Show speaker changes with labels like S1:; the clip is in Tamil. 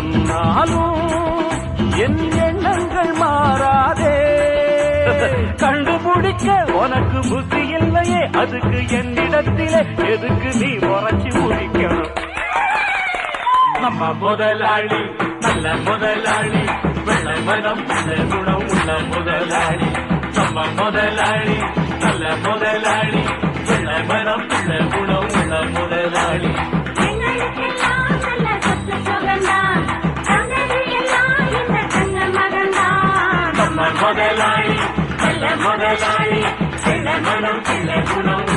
S1: சொன்னாலும் என் எண்ணங்கள் மாறாதே. கண்டுபிடிக்க உனக்கு புத்தி இல்லையே, அதுக்கு என்னிடத்திலே எதுக்கு நீ உரைச்சி முடிக்கணும்? நம்ம முதலாளி நல்ல முதலாளி, வெள்ளை மனம் நல்ல குணம் உள்ள முதலாளி. நம்ம முதலாளி நல்ல முதலாளி, வெள்ளை மனம் நல்ல குணம் உள்ள முதலாளி. நம்ம முதலாளி நல்ல முதலாளி, வெள்ளை மனம் நல்ல குணம்